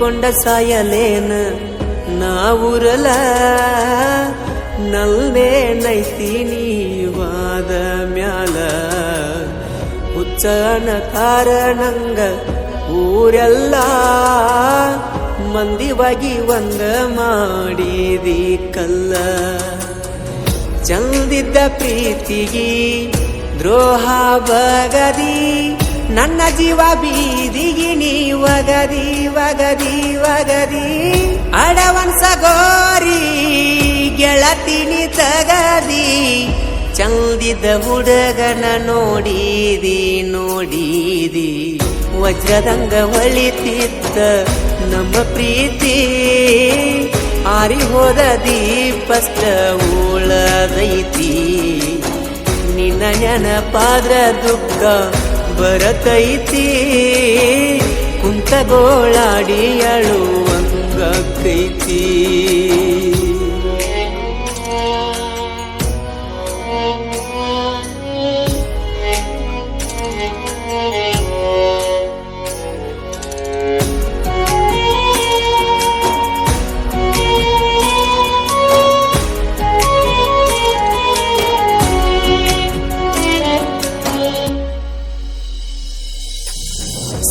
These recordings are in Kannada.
ನಂಬಿಕೊಂಡ ಸಾಯಲೇನ ನಾವುರಲ ನಲ್ಲೆ ನೈತಿ ನೀವಾದ ಮ್ಯಾಲ ಹುಚ್ಚನ ಕಾರಣಂಗ ಊರೆಲ್ಲ ಮಂದಿವಾಗಿ ಒಂದ ಮಾಡಿದಿ ಕಲ್ಲ ಚಂದಿದ್ದ ಪ್ರೀತಿಗಿ ದ್ರೋಹ ಬಗದಿ ನನ್ನ ಜೀವ ಬೀದಿಗಿ ನೀ ವಗದಿ ವಗದಿ ವಗದಿ ಅಡವನ್ಸ ಗೋರಿ ಗೆಳತಿನಿ ತಗದಿ ಚಂದಿದ್ದ ಹುಡುಗನ ನೋಡಿದಿ ನೋಡಿದಿ ವಜ್ರದಂಗ ಹೊಳಿತಿತ್ತ ನಮ್ಮ ಪ್ರೀತಿ ಆರಿ ಹೋದ ದೀಪಷ್ಟ ಉಳದೈತಿ ನಿನ್ನ ನೆನಪಾದ್ರ ದುಃಖ ಬರತೈತಿ ಕುಂತ ಗೋಳಾಡಿ ಅಳುವಂಗೈತಿ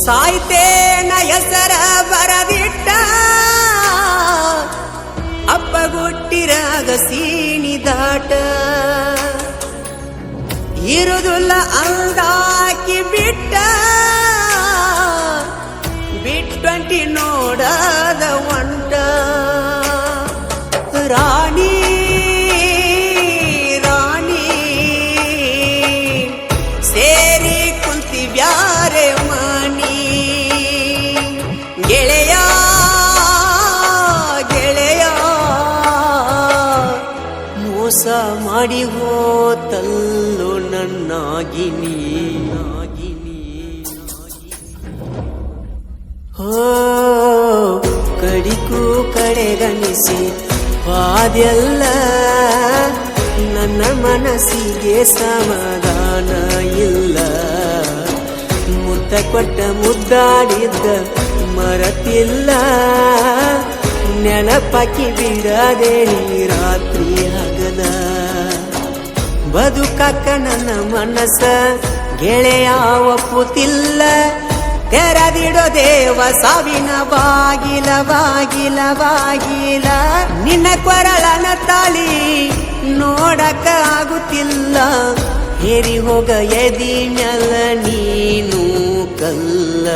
ಸಾಯ್ತೇನ ಹೆಸರ ಬರದಿಟ್ಟ ಅಪ್ಪಗುಟ್ಟಿರಾಗ ಸೀಣಿದಾಟ ಇರುದುಲ್ಲ ಅಂದಾಕಿ ಬಿಟ್ಟ ಬಿಟ್ಟಂಟಿ ನೋಡದ ಒಂಟ ರಾಣಿ ರಾಣಿ ಸೇರಿ ಕುಂತಿ ಬ್ಯಾರೆ ಗೆಳೆಯ ಗೆಳೆಯ ಮೋಸ ಮಾಡಿ ಹೋತಲ್ಲೋ ನನ್ನಾಗಿನಿ ಹೋ ಕಡಿಕು ಕಡೆಗಣಿಸಿ ವಾದೆಲ್ಲ ನನ್ನ ಮನಸ್ಸಿಗೆ ಸಮಾಧಾನ ಇಲ್ಲ ಮುತ್ತ ಕೊಟ್ಟ ಮುದ್ದಾಡಿದ್ದ ಮರತಿಲ್ಲ ನೆನಪಾಕಿ ಬಿಡದೆ ನೀ ರಾತ್ರಿ ಹಗಲ ಬದುಕಾಕ ನನ್ನ ಮನಸ್ಸ ಗೆಳೆಯ ಒಪ್ಪುತ್ತಿಲ್ಲ ತೆರೆದಿಡೋ ದೇವ ಸಾವಿನ ಬಾಗಿಲ ಬಾಗಿಲ ಬಾಗಿಲ ನಿನ್ನ ಕೊರಳನ ತಾಳಿ ನೋಡಕ ಆಗುತ್ತಿಲ್ಲ ಹೇರಿ ಹೋಗ ಎದಿ ಮ್ಯಾಲ ನೀನು ಕಲ್ಲ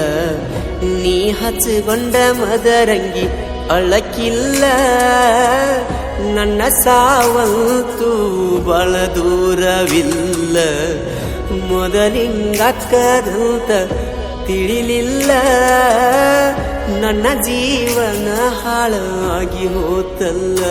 ನೀ ಹಚ್ಚಿಕೊಂಡ ಮದರಂಗಿ ಅಳಕಿಲ್ಲ ನನ್ನ ಸಾವಂತೂ ಬಳ ದೂರವಿಲ್ಲ ಮೊದಲಿಂಗಕ್ಕದಂತ ತಿಳಿಲಿಲ್ಲ ನನ್ನ ಜೀವನ ಹಾಳಾಗಿ ಹೋತಲ್ಲ